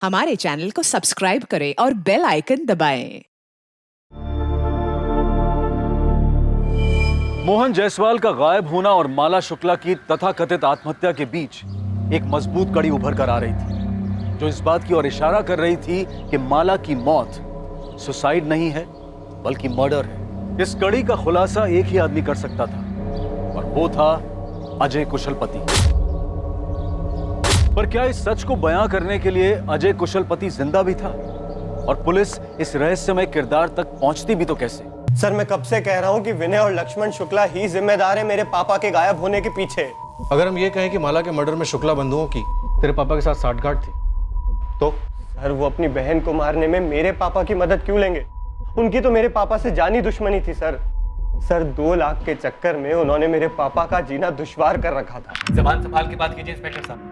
हमारे चैनल को सब्सक्राइब करें और बेल आइकन दबाएं। मोहन जायसवाल का गायब होना और माला शुक्ला की तथाकथित आत्महत्या के बीच एक मजबूत कड़ी उभर कर आ रही थी, जो इस बात की ओर इशारा कर रही थी कि माला की मौत सुसाइड नहीं है बल्कि मर्डर है। इस कड़ी का खुलासा एक ही आदमी कर सकता था और वो था अजय कुशलपति। पर क्या इस सच को बयां करने के लिए अजय कुशलपति जिंदा भी था? और पुलिस इस रहस्यमय किरदार तक पहुंचती भी तो कैसे? सर, मैं कब से कह रहा हूं कि विनय और लक्ष्मण शुक्ला ही जिम्मेदार है मेरे पापा के गायब होने के पीछे। अगर हम ये कहें कि माला के मर्डर में शुक्ला बंधुओं की तेरे पापा के साथ साठगांठ थी तो? सर, वो अपनी बहन को मारने में मेरे पापा की मदद क्यों लेंगे? उनकी तो मेरे पापा से जानी दुश्मनी थी सर। 2 लाख के चक्कर में उन्होंने मेरे पापा का जीना दुश्वार कर रखा था। जबान संभाल के बात कीजिए इंस्पेक्टर साहब।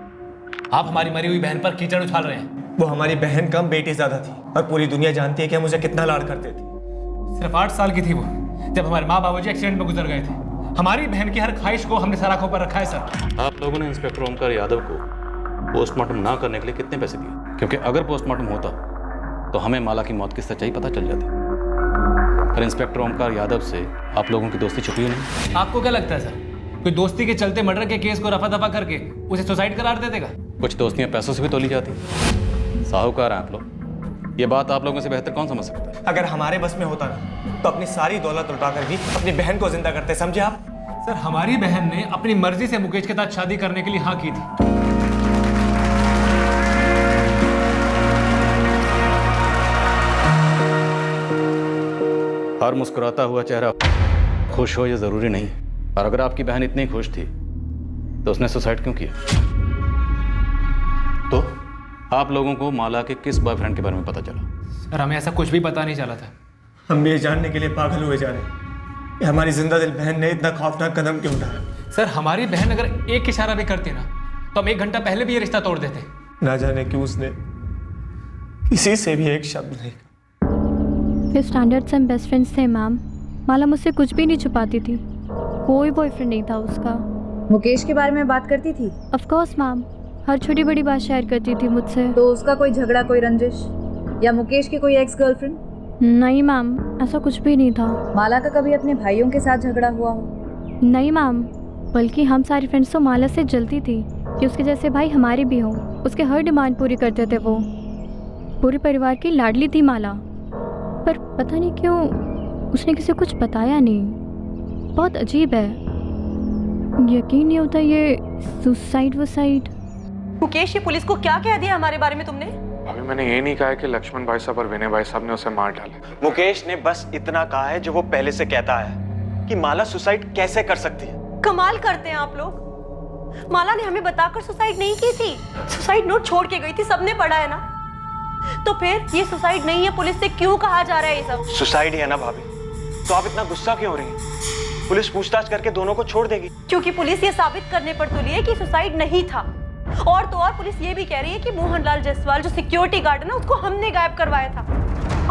आप हमारी मरी हुई बहन पर कीचड़ उछाल रहे हैं। वो हमारी बहन कम, बेटी ज्यादा थी और पूरी दुनिया जानती है कि हम उसे कितना लाड करते थे। सिर्फ 8 साल की थी वो जब हमारे माँ बाबूजी एक्सीडेंट में गुजर गए थे। हमारी बहन की हर ख्वाहिश को हमने सर आंखों पर रखा है सर। आप लोगों ने इंस्पेक्टर ओमकार यादव को पोस्टमार्टम ना करने के लिए कितने पैसे दिए? क्योंकि अगर पोस्टमार्टम होता तो हमें माला की मौत की सच्चाई पता चल जाती। पर इंस्पेक्टर ओमकार यादव से आप लोगों की दोस्ती छुपी नहीं। आपको क्या लगता है सर, कोई दोस्ती के चलते मर्डर के केस को रफा दफा करके उसे सुसाइड करार दे देगा? कुछ दोस्तियां पैसों से भी तोली जाती। साहूकार हैं आप लोग, ये बात आप लोगों से बेहतर कौन समझ सकता है? अगर हमारे बस में होता ना तो अपनी सारी दौलत लुटाकर भी अपनी बहन को जिंदा करते, समझे आप? सर, हमारी बहन ने अपनी मर्जी से मुकेश के साथ शादी करने के लिए हाँ की थी। हर मुस्कुराता हुआ चेहरा खुश हो ये जरूरी नहीं। और अगर आपकी बहन इतनी खुश थी तो उसने सुसाइड क्यों किया? तो आप लोगों को माला के किस बॉयफ्रेंड के बारे में पता चला? सर, हमें ऐसा कुछ भी पता नहीं चला था। हम भी ये जानने के लिए पागल हुए जा रहे हैं कि हमारी जिंदा दिल बहन ने इतना खौफनाक कदम क्यों उठाया। सर, हमारी बहन अगर एक इशारा भी करती ना तो हम 1 घंटा पहले भी ये रिश्ता तोड़ देते। ना जाने क्यों उसने किसी से भी एक शब्द नहीं। फिर स्टैंडर्ड से हम बेस्ट फ्रेंड्स थे मैम। माला मुझसे कुछ भी नहीं छुपाती थी, कोई बॉयफ्रेंड नहीं था उसका। मुकेश के बारे में बात करती थी? ऑफ कोर्स मैम, हर छोटी बड़ी बात शेयर करती थी मुझसे। तो उसका कोई झगड़ा, कोई रंजिश या मुकेश की कोई एक्स गर्लफ्रेंड? नहीं मैम, ऐसा कुछ भी नहीं था। माला का कभी अपने भाइयों के साथ झगड़ा हुआ हो? नहीं मैम, बल्कि हम सारी फ्रेंड्स तो माला से जलती थी कि उसके जैसे भाई हमारे भी हों। उसके हर डिमांड पूरी करते थे वो। पूरे परिवार की लाडली थी माला, पर पता नहीं क्यों उसने किसी को कुछ बताया नहीं। बहुत अजीब है, यकीन नहीं होता ये सुसाइड वुसाइड। मुकेश, ये पुलिस को क्या कह दिया हमारे बारे में तुमने? अभी मैंने ये नहीं कहा है कि लक्ष्मण भाई साहब और विनय भाई साहब ने उसे मार डाला। मुकेश ने बस इतना कहा है जो वो पहले से कहता है कि माला सुसाइड कैसे कर सकती है। कमाल करते हैं आप लोग। माला ने हमें बताकर सुसाइड नहीं की थी, सुसाइड नोट छोड़ के गई थी, सबने पढ़ा है ना। तो फिर ये सुसाइड नहीं है, पुलिस से क्यों कहा जा रहा है ये सब? सुसाइड ही है ना भाभी, तो आप इतना गुस्सा क्यों हो रही हैं? पुलिस पूछताछ करके दोनों को छोड़ देगी। क्योंकि पुलिस ये साबित करने पर तुली है कि सुसाइड नहीं था। और तो और पुलिस ये भी कह रही है कि मोहनलाल जायसवाल जो सिक्योरिटी गार्ड है ना, उसको हमने गायब करवाया था।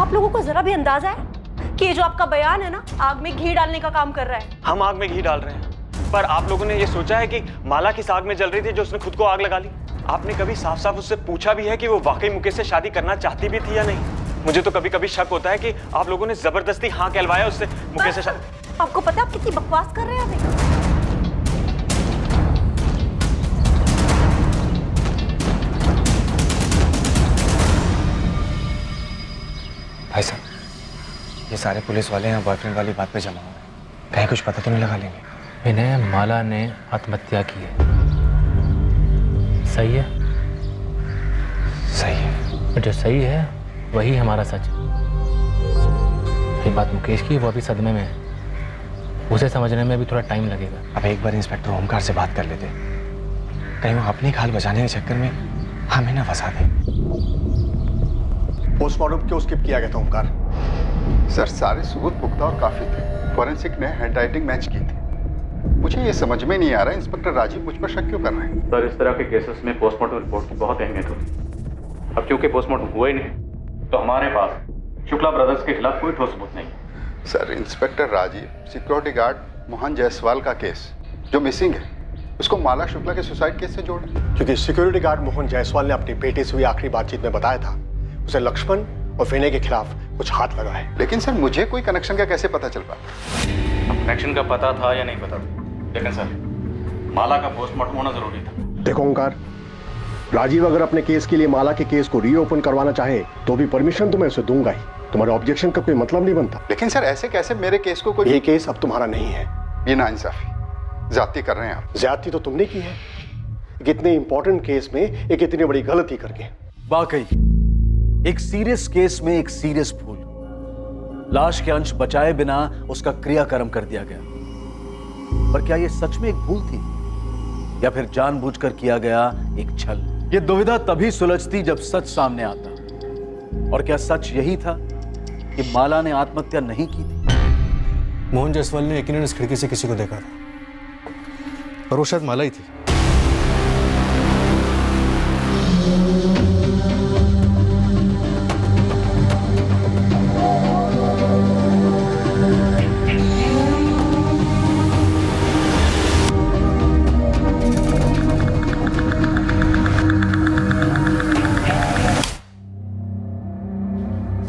आप लोगों को जरा भी अंदाजा है कि ये जो आपका बयान है ना, आग में घी डालने का काम कर रहा है? हम आग में घी डाल रहे हैं, पर आप लोगों ने ये सोचा है कि माला किस आग में जल रही थी जो उसने खुद को आग लगा ली? आपने कभी साफ साफ उससे पूछा भी है कि वो वाकई मुकेश से शादी करना चाहती भी थी या नहीं? मुझे तो कभी कभी शक होता है कि आप लोगों ने जबरदस्ती हाँ कहलवाया उससे मुकेश से शादी। आपको पता है आप कितनी बकवास कर रहे हैं? भाई साहब, ये सारे पुलिस वाले यहाँ बॉयफ्रेंड वाली बात पे जमा हुए हैं, कहीं कुछ पता तो नहीं लगा लेंगे? विनय, माला ने आत्महत्या की है। सही है? सही है। जो सही है वही हमारा सच है। ये बात मुकेश की, वो अभी सदमे में है, उसे समझने में भी थोड़ा टाइम लगेगा। अब एक बार इंस्पेक्टर ओमकार से बात कर लेते, कहीं वो अपनी खाल बचाने के चक्कर में हमें ना फंसा दे। पोस्टमार्टम क्यों स्किप किया गया था ओमकार? सर, सारे सबूत पुख्ता और काफी थे। फॉरेंसिक ने हैंडराइटिंग मैच की थी। मुझे ये समझ में नहीं आ रहा इंस्पेक्टर राजीव मुझ पर शक क्यों कर रहे हैं? सर, इस तरह के केसेस में पोस्टमार्टम रिपोर्ट की बहुत अहमियत होती है। अब क्योंकि पोस्टमार्टम हुआ ही नहीं तो हमारे पास शुक्ला ब्रदर्स के खिलाफ कोई ठोस सबूत नहीं है। Sir, inspector Rajeev security guard Mohan Jaiswal का केस जो मिसिंग है, उसको माला शुक्ला के सुसाइड केस से जोड़ा? क्योंकि सिक्योरिटी गार्ड मोहन जायसवाल ने अपनी बेटे से हुई आखिरी बातचीत में बताया था उसे लक्ष्मण और विनय के खिलाफ कुछ हाथ लगा है। लेकिन सर मुझे कोई कनेक्शन का कैसे पता चल पाया? कनेक्शन का पता था या नहीं पता था, लेकिन सर माला का पोस्टमार्टम होना जरूरी था। देखो ओंकार, राजीव अगर अपने केस के लिए माला के केस को रीओपन करवाना चाहे तो भी परमिशन तो मैं उसे दूंगा ही। तुम्हारे ऑब्जेक्शन का कोई मतलब नहीं बनता। लेकिन सर ऐसे कैसे मेरे केस को कोई... ये केस अब तुम्हारा नहीं है। ये नाइंसाफी, ज्यादती कर रहे हैं आप। ज्यादती तो तुमने की है, एक इतने इंपॉर्टेंट केस में एक इतनी बड़ी गलती करके। वाकई एक सीरियस केस में एक सीरियस भूल, लाश के अंश बचाए बिना उसका क्रियाकर्म कर दिया गया। पर क्या यह सच में एक भूल थी या फिर जानबूझकर किया गया एक छल? यह दुविधा तभी सुलझती जब सच सामने आता। और क्या सच यही था कि माला ने आत्महत्या नहीं की थी? मोहन जायसवाल ने यकीनन इस खिड़की से किसी को देखा था और वो शायद माला ही थी।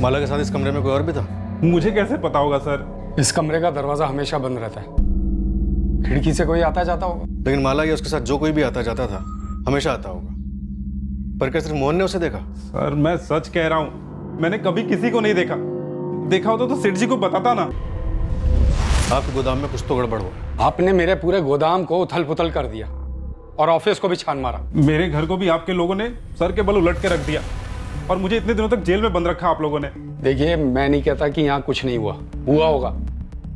माला के साथ इस कमरे में कोई और भी था? मुझे कैसे पता होगा सर? इस कमरे का दरवाजा हमेशा बंद रहता है, खिड़की से कोई आता जाता होगा। लेकिन माला या उसके साथ जो कोई भी आता जाता था हमेशा आता होगा। पर क्या सिर्फ मोहन ने उसे देखा? सर मैं सच कह रहा हूँ, मैंने कभी किसी को नहीं देखा। देखा होता तो सेठ जी को बताता ना। आपके गोदाम में कुछ तो गड़बड़ हुआ। आपने मेरे पूरे गोदाम को उथल पुथल कर दिया और ऑफिस को भी छान मारा। मेरे घर को भी आपके लोगों ने सर के बल उलट के रख दिया और मुझे इतने दिनों तक जेल में बंद रखा आप लोगों ने। देखिए मैं नहीं कहता कि यहाँ कुछ नहीं हुआ होगा,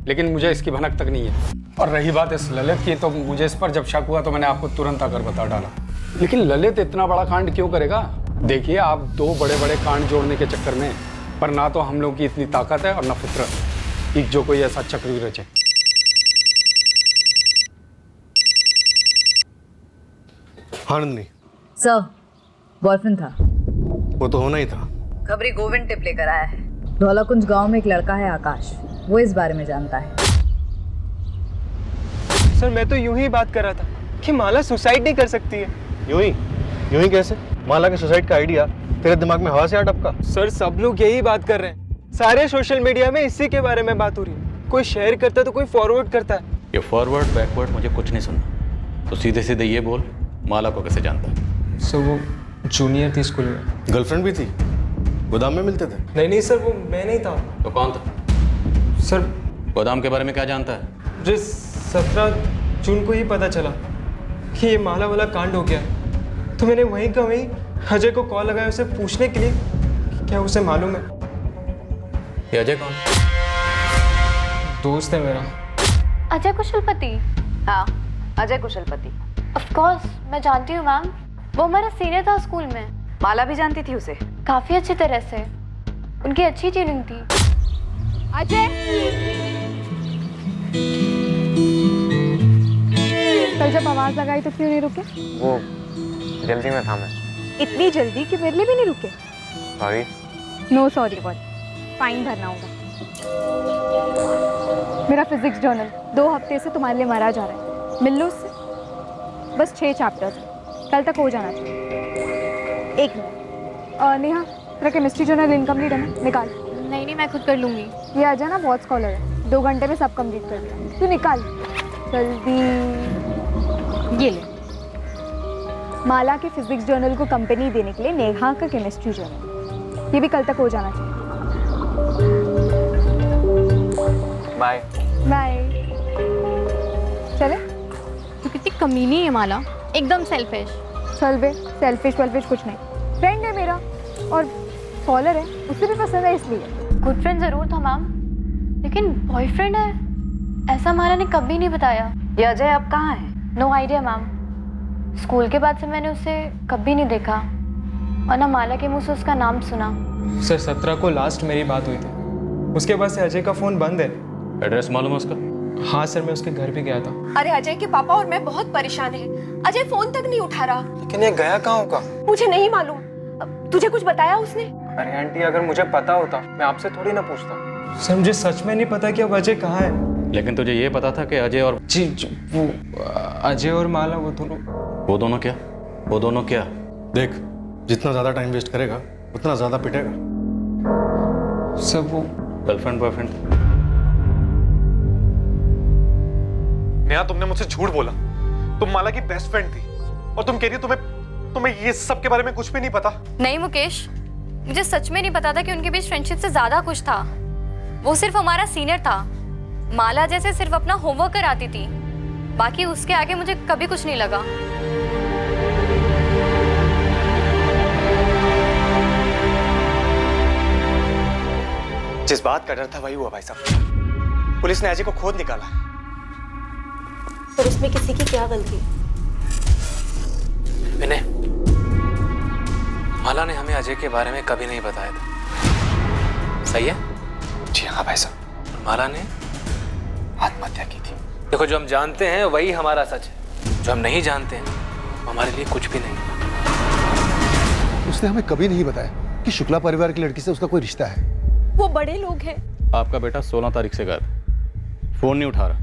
लेकिन मुझे इसकी भनक तक नहीं है। और रही बात इस ललित की, तो मुझे इस पर जब शक हुआ तो मैंने आपको तुरंत आकर बता डाला। लेकिन ललित इतना बड़ा कांड क्यों करेगा? देखिए आप दो बड़े बड़े कांड जोड़ने के चक्कर में, पर ना तो हम लोगों की इतनी ताकत है और ना फितरत कि जो कोई ऐसा चक्र भी रचे। हाँ नंदिनी। सर, बॉयफ्रेंड था। वो तो होना ही था। खबरी गोविंद टिप लेकर आया है। धौलाकुंज गांव में एक लड़का है आकाश, वो इस बारे में जानता है। सर मैं तो यूं ही बात कर रहा था कि माला सुसाइड नहीं कर सकती है। यूं ही कैसे? माला के सुसाइड का आइडिया तेरे दिमाग में हवा से आ टपका? सर सब लोग यही बात कर रहे हैं, सारे सोशल मीडिया में इसी के बारे में बात हो रही है। कोई शेयर करता है तो कोई फॉरवर्ड करता है। ये फॉरवर्ड बैकवर्ड मुझे कुछ नहीं सुनना, तो सीधे सीधे ये बोल माला को कैसे जानता है? सर वो जूनियर थी स्कूल में। गर्लफ्रेंड भी थी? गोदाम में मिलते थे? नहीं सर वो मैं नहीं था। तो कौन था? सर गोदाम के बारे में क्या जानता है? मुझे 17 जून को ही पता चला कि ये माला वाला कांड हो गया, तो मैंने वहीं का वहीं अजय को कॉल लगाया उसे पूछने के लिए कि क्या उसे मालूम है। ये अजय कौन? दोस्त है मेरा। अजय कुशलपति? हाँ, अजय कुशलपति। ऑफ कोर्स मैं जानती हूँ मैम, वो हमारा सीनियर था स्कूल में। माला भी जानती थी उसे? काफी अच्छी तरह से, उनकी अच्छी ट्यूनिंग थी। अजय, कल जब आवाज लगाई तो क्यों नहीं रुके? वो जल्दी में था मैं। इतनी जल्दी कि मेरे लिए भी नहीं रुके? Sorry. No sorry word, fine भरना होगा। मेरा फिजिक्स जर्नल 2 हफ्ते से तुम्हारे लिए मरा जा रहा है, मिल लो उससे। बस 6 चैप्टर्स, कल तक हो जाना चाहिए। 1 मिनट। नेहा, तेरा केमिस्ट्री जर्नल इनकम्प्लीट है ना? निकाल। नहीं मैं खुद कर लूँगी। ये आ जाना, बहुत स्कॉलर है, 2 घंटे में सब कंप्लीट कर दिया। तू निकाल जल्दी। ये ले, माला के फिजिक्स जर्नल को कंपनी देने के लिए नेहा का केमिस्ट्री जर्नल, ये भी कल तक हो जाना चाहिए। Bye bye. चले? तू कितनी कमीनी है माला, एकदम सेल्फिश। चल बे, सेल्फिश वेल्फिश कुछ नहीं, फ्रेंड है मेरा और फॉलोअर है, उसे भी पसंद है इसलिए। गुड फ्रेंड जरूर था मैम, लेकिन बॉयफ्रेंड है ऐसा माला ने कभी नहीं बताया। ये अजय अब कहाँ है? नो आइडिया मैम, स्कूल के बाद से मैंने उसे कभी नहीं देखा और ना माला के मुंह से उसका नाम सुना। सर 17 को लास्ट मेरी बात हुई थी, उसके बाद से अजय का फोन बंद है। एड्रेस मालूम है उसका? हाँ सर, मैं उसके घर भी गया था। अरे अजय के पापा और मैं बहुत परेशान हैं। अजय फोन तक नहीं उठा रहा। लेकिन ये गया कहाँ होगा? मुझे नहीं मालूम। तुझे कुछ बताया उसने? अरे आंटी, अगर मुझे पता होता मैं आपसे थोड़ी ना पूछता। सर मुझे सच में नहीं पता कि अब अजय कहाँ है। लेकिन तुझे ये पता था कि अजय और जी वो अजय और माला वो दोनों क्या? देख, जितना ज्यादा टाइम वेस्ट करेगा उतना ज्यादा पिटेगा। सब वो गर्लफ्रेंड बॉयफ्रेंड। नेहा, तुमने मुझसे झूठ बोला। तुम माला की बेस्ट फ्रेंड थी और तुम कह रही हो तुम्हें ये सब के बारे में कुछ भी नहीं पता। नहीं मुकेश, मुझे सच में नहीं पता था कि उनके बीच फ्रेंडशिप से ज्यादा कुछ था। वो सिर्फ हमारा सीनियर था। माला जैसे सिर्फ अपना होमवर्क कराती थी, बाकी उसके आगे मुझे कभी कुछ नहीं लगा। जिस बात का डर था वही हुआ भाई साहब। पुलिस ने अजय को खोद निकाला। पर इसमें किसी की क्या गलती? विनय, माला ने हमें अजय के बारे में कभी नहीं बताया था, सही है? जी हाँ भाई साहब। और माला ने आत्महत्या की थी। देखो, जो हम जानते हैं वही हमारा सच है, जो हम नहीं जानते हैं वो हमारे लिए कुछ भी नहीं। उसने हमें कभी नहीं बताया कि शुक्ला परिवार की लड़की से उसका कोई रिश्ता है। वो बड़े लोग हैं। आपका बेटा 16 तारीख से गायब, फोन नहीं उठा रहा।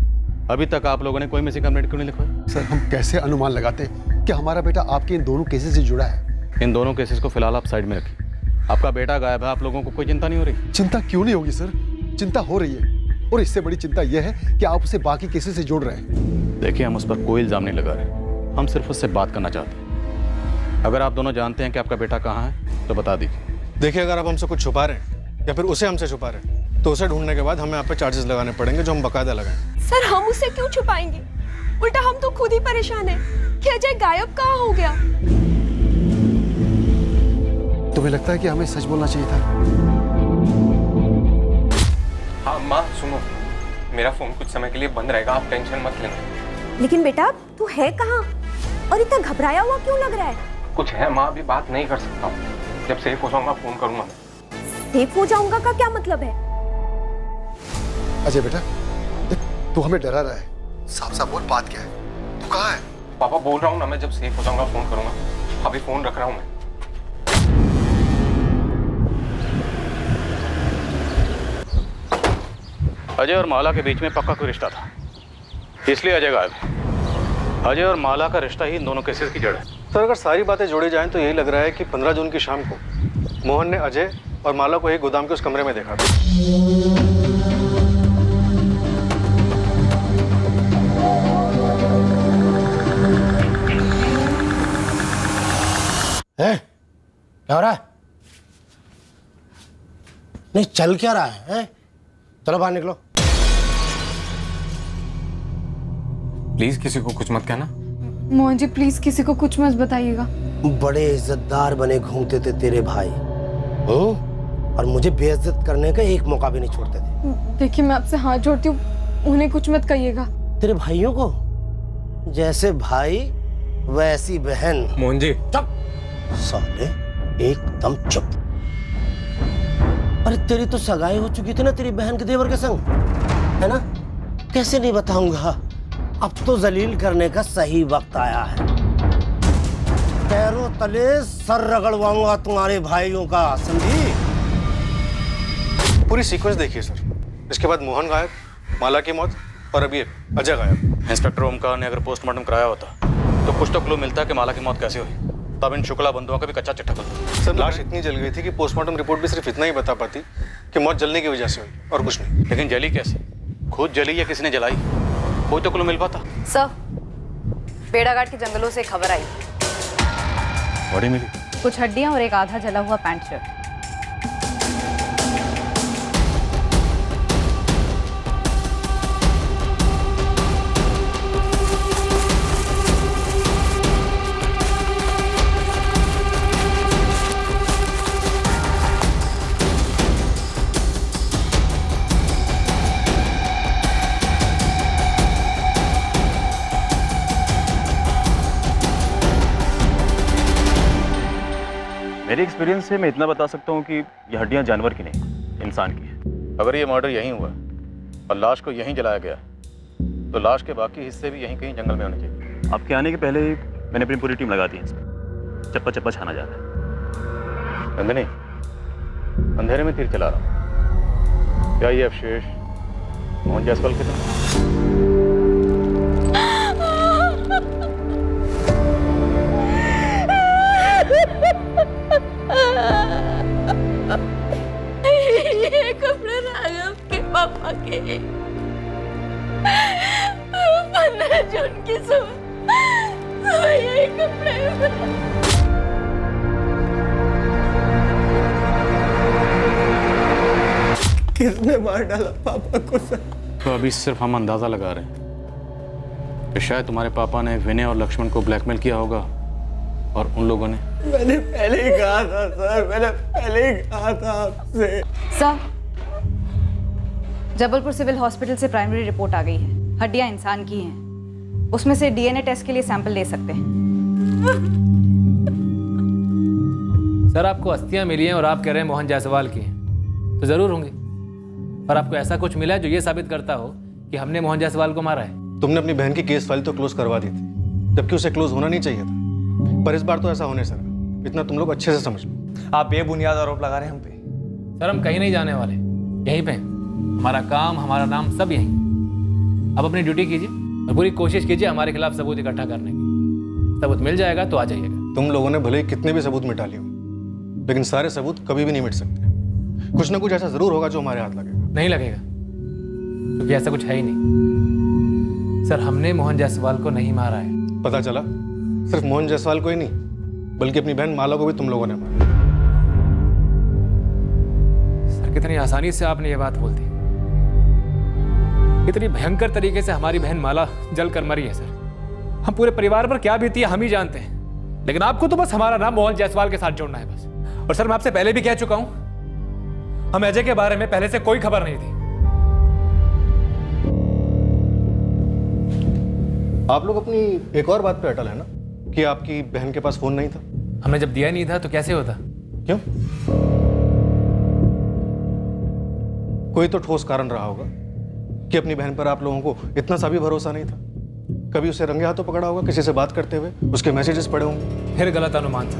अभी तक आप लोगों ने कोई मिसिंग कंप्लेंट क्यों नहीं लिखवाई? सर, हम कैसे अनुमान लगाते कि हमारा बेटा आपके इन दोनों केसेस से जुड़ा है? इन दोनों केसेस को फिलहाल आप साइड में रखिए। आपका बेटा गायब है, आप लोगों को कोई चिंता नहीं हो रही? चिंता क्यों नहीं होगी सर, चिंता हो रही है। और इससे बड़ी चिंता यह है कि आप उसे बाकी केसेस से जोड़ रहे हैं। देखिए, हम उस पर कोई इल्जाम नहीं लगा रहे, हम सिर्फ उससे बात करना चाहते हैं। अगर आप दोनों जानते हैं कि आपका बेटा कहाँ है तो बता दीजिए। देखिए, अगर आप हमसे कुछ छुपा रहे हैं या फिर उसे हमसे छुपा रहे हैं तो उसे ढूंढने के बाद हमें आप पे चार्जेस लगाने पड़ेंगे, जो हम बकायदा लगाएंगे। सर, हम उसे क्यों छुपाएंगे? उल्टा हम तो खुद ही परेशान हैं कि अजय गायब कहाँ हो गया। तुम्हें लगता है कि हमें सच बोलना चाहिए था? हाँ माँ सुनो, मेरा फोन कुछ समय के लिए बंद रहेगा, आप टेंशन मत लेना। लेकिन बेटा, तू है कहाँ और इतना घबराया हुआ क्यों लग रहा है? कुछ है माँ, अभी बात नहीं कर सकता हूँ। जब सेफ हो जाऊंगा फोन करूंगा मैं। सेफ हो जाऊंगा का क्या मतलब है? अजय बेटा, तू हमें डरा रहा है, साफ साफ बोल, बात क्या है? तू कहाँ है? पापा बोल रहा हूँ ना, मैं जब सेफ हो जाऊंगा फोन करूंगा। अभी फोन रख रहा हूँ मैं। अजय और माला के बीच में पक्का कोई रिश्ता था, इसलिए अजय गायब है। अजय और माला का रिश्ता ही इन दोनों केसेस की जड़ है। सर, अगर सारी बातें जोड़ी जाएं तो यही लग रहा है कि 15 जून की शाम को मोहन ने अजय और माला को एक गोदाम के उस कमरे में देखा था। क्या हो रहा है? नहीं, चल क्या रहा है? चलो बाहर निकलो। प्लीज किसी को कुछ मत कहना। मोहन जी प्लीज किसी को कुछ मत बताइएगा। बड़े इज्जतदार बने घूमते थे तेरे भाई, और मुझे बेइज्जत करने का एक मौका भी नहीं छोड़ते थे। देखिए, मैं आपसे हाथ जोड़ती हूँ, उन्हें कुछ मत कहिएगा। तेरे भाइयों को जैसे भाई वैसी बहन। मोहन जी चुप साले, एकदम चुप। अरे तेरी तो सगाई हो चुकी थी ना तेरी बहन के देवर के संग, है ना? कैसे नहीं बताऊंगा। अब तो जलील करने का सही वक्त आया है। पैरों तले सर रगड़वाऊंगा तुम्हारे भाइयों का, समझी? पूरी सीक्वेंस देखिए सर। इसके बाद मोहन गायब, माला की मौत और अभी अजय गायब। इंस्पेक्टर ओमकार ने अगर पोस्टमार्टम कराया होता तो कुछ तो क्लू मिलता कि माला की मौत कैसे हुई, तब इन शुक्ला बंधुओं का भी कच्चा चिट्ठा खुलता। सर, लाश इतनी जल गई थी कि पोस्टमार्टम रिपोर्ट भी सिर्फ इतना ही बता पाती कि मौत जलने की वजह से हुई और कुछ नहीं। लेकिन जली कैसे? खुद जली या किसी ने जलाई? कोई तो क्लू मिल पाता। सर, बेड़ाघाट के जंगलों से खबर आई, बॉडी मिली, कुछ हड्डियां और एक आधा जला हुआ पैंट शर्ट। मेरे एक्सपीरियंस से मैं इतना बता सकता हूँ कि ये हड्डियाँ जानवर की नहीं, इंसान की है। अगर ये मर्डर यहीं हुआ और लाश को यहीं जलाया गया तो लाश के बाकी हिस्से भी यहीं कहीं जंगल में होने चाहिए। आपके आने के पहले ही मैंने अपनी पूरी टीम लगा दी है इसमें, चप्पा चप्पा छाना जा रहा है। नंदिनी, अंधेरे में तीर चला रहा हूँ, क्या ये अवशेष मोहन जायसवाल के थे? ये कपड़े राघव के पापा के 15 जून की सुबह यही कपड़े किसने मार डाला पापा को सर? तो अभी सिर्फ हम अंदाजा लगा रहे हैं कि शायद तुम्हारे पापा ने विनय और लक्ष्मण को ब्लैकमेल किया होगा और उन लोगों ने। मैंने पहले ही कहा था सर, मैंने पहले ही कहा था आपसे। सर, जबलपुर सिविल हॉस्पिटल से प्राइमरी रिपोर्ट आ गई है। हड्डियां इंसान की हैं। उसमें से डीएनए टेस्ट के लिए सैंपल ले सकते हैं। सर आपको अस्थियां मिली हैं और आप कह रहे हैं मोहन जायसवाल की हैं, तो जरूर होंगी, पर आपको ऐसा कुछ मिला है जो ये साबित करता हो कि हमने मोहन जायसवाल को मारा है? तुमने अपनी बहन की केस फाइल तो क्लोज करवा दी थी, जबकि उसे क्लोज होना नहीं चाहिए था। पर इस बार तो ऐसा होने सर, इतना तुम लोग अच्छे से समझ लो। आप बेबुनियाद आरोप लगा रहे हैं हम पे। सर हम कहीं नहीं जाने वाले, यहीं पे हैं। हमारा काम, हमारा नाम सब यहीं। अब अपनी ड्यूटी कीजिए और पूरी कोशिश कीजिए हमारे खिलाफ सबूत इकट्ठा करने की। सबूत मिल जाएगा तो आ जाइएगा। तुम लोगों ने भले ही कितने भी सबूत मिटा लिए हो, लेकिन सारे सबूत कभी भी नहीं मिट सकते। कुछ ना कुछ ऐसा जरूर होगा जो हमारे हाथ लगेगा। नहीं लगेगा, क्योंकि ऐसा कुछ है ही नहीं। सर हमने मोहन जायसवाल को नहीं मारा है। पता चला सिर्फ मोहन जायसवाल को ही नहीं, बल्कि अपनी बहन माला को भी तुम लोगों ने मारा। सर कितनी आसानी से आपने ये बात बोल दी। कितनी भयंकर तरीके से हमारी बहन माला जल कर मरी है सर। हम पूरे परिवार पर क्या बीती है हम ही जानते हैं, लेकिन आपको तो बस हमारा नाम मोहन जायसवाल के साथ जोड़ना है बस। और सर मैं आपसे पहले भी कह चुका हूं, हम अजय के बारे में पहले से कोई खबर नहीं थी। आप लोग अपनी एक और बात पे अटल है ना कि आपकी बहन के पास फोन नहीं था? हमने जब दिया नहीं था तो कैसे होता? क्यों? कोई तो ठोस कारण रहा होगा कि अपनी बहन पर आप लोगों को इतना सा भी भरोसा नहीं था। कभी उसे रंगे हाथों पकड़ा होगा किसी से बात करते हुए, उसके मैसेजेस पढ़े होंगे। फिर गलत अनुमान था,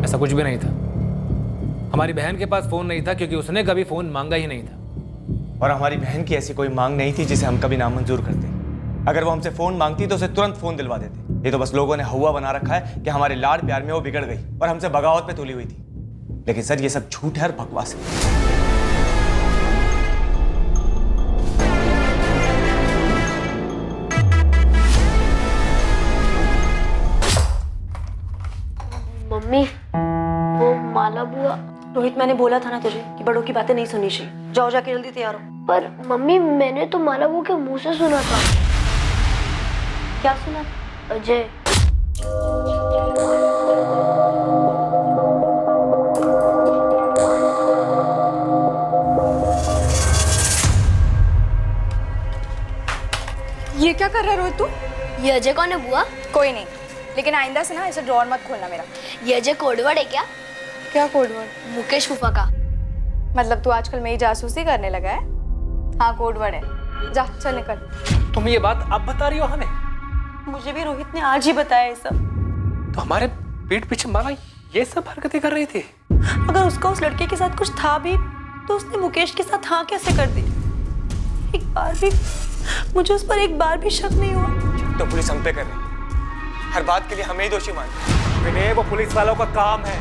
ऐसा कुछ भी नहीं था। हमारी बहन के पास फोन नहीं था क्योंकि उसने कभी फोन मांगा ही नहीं था। और हमारी बहन की ऐसी कोई मांग नहीं थी जिसे हम कभी नामंजूर करते। अगर वो हमसे फोन मांगती तो उसे तुरंत फोन दिलवा देते। ये तो बस लोगों ने हवा बना रखा है कि हमारे लाड प्यार में वो बिगड़ गई और हमसे बगावत पे तुली हुई थी। लेकिन सर ये सब झूठ है और बकवास है। मम्मी, वो माला बुआ। रोहित मैंने बोला था ना तुझे कि बड़ों की बातें नहीं सुननी चाहिए। जाओ जाके जल्दी तैयार हो। पर मम्मी मैंने तो माला बुआ के मुंह से सुना था। क्या सुना था? अजय। ये क्या कर रहा है रोहित तू? ये अजय कौन है बुआ? कोई नहीं, लेकिन आइंदा से ना ऐसे ड्रॉर मत खोलना मेरा। ये अजय कोडवर्ड है क्या? क्या कोडवर्ड? मुकेश फूफा का। मतलब तू आजकल मेरी जासूसी करने लगा है? हाँ कोडवर्ड है। जा चल निकल। तुम ये बात अब बता रही हो हमें? मुझे भी रोहित ने आज ही बताया ये सब। तो हमारे पीठ पीछे माला ये सब हरकतें कर रही थी? अगर उसका उस लड़के के साथ कुछ था भी तो उसने मुकेश के साथ हाँ कैसे कर दी? एक बार भी मुझे उस पर एक बार भी शक नहीं हुआ। तो पुलिस हम पे कर रही, हर बात के लिए हमें ही दोषी मानते। विनय वो पुलिस वालों का काम है,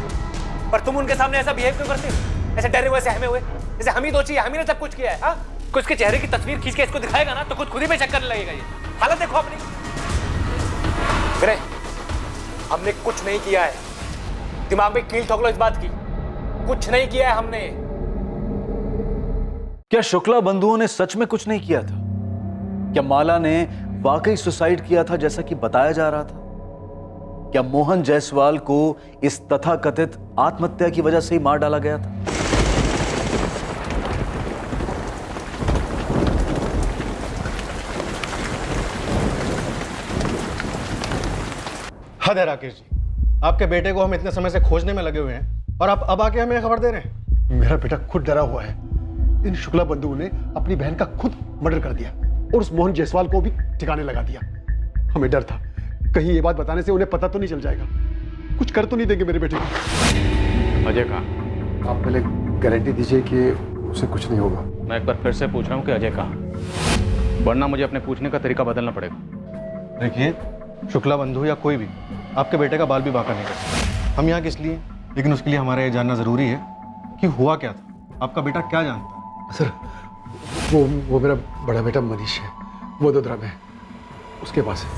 पर तुम उनके सामने ऐसा बिहेव क्यों करते हो? ऐसे डरे हुए सहमे हुए, जैसे हम ही दोषी है, हम ही ने सब कुछ किया है। हाँ कुछ के चेहरे की तस्वीर खींच के इसको दिखाएगा ना तो खुद ही पे शक करने लगेगा। ये हालत देखो अपनी। विनय हमने कुछ नहीं किया है, दिमाग में कील ठोक लो इस बात की। कुछ नहीं किया है हमने। क्या शुक्ला बंधुओं ने सच में कुछ नहीं किया था? क्या माला ने वाकई सुसाइड किया था जैसा कि बताया जा रहा था? क्या मोहन जायसवाल को इस तथाकथित आत्महत्या की वजह से ही मार डाला गया था? हद है राकेश जी, आपके बेटे को हम इतने समय से खोजने में लगे हुए हैं और आप अब आके हमें खबर दे रहे हैं। मेरा बेटा खुद डरा हुआ है। इन शुक्ला बंधुओं ने अपनी बहन का खुद मर्डर कर दिया और उस मोहन जायसवाल को भी ठिकाने लगा दिया। हमें डर था कहीं ये बात बताने से उन्हें पता तो नहीं चल जाएगा, कुछ कर तो नहीं देंगे मेरे बेटे को। अजय कहाँ? आप पहले गारंटी दीजिए कि उसे कुछ नहीं होगा। मैं एक बार फिर से पूछ रहा हूँ कि अजय कहाँ? वरना मुझे अपने पूछने का तरीका बदलना पड़ेगा। देखिए, शुक्ला बंधु या कोई भी आपके बेटे का बाल भी बांका नहीं कर सकता। हम यहाँ किस लिए, लेकिन उसके लिए हमारा ये जानना जरूरी है कि हुआ क्या था, आपका बेटा क्या जानता है। सर, वो मेरा बड़ा बेटा मनीष है, वो वडोदरा में है, उसके पास है।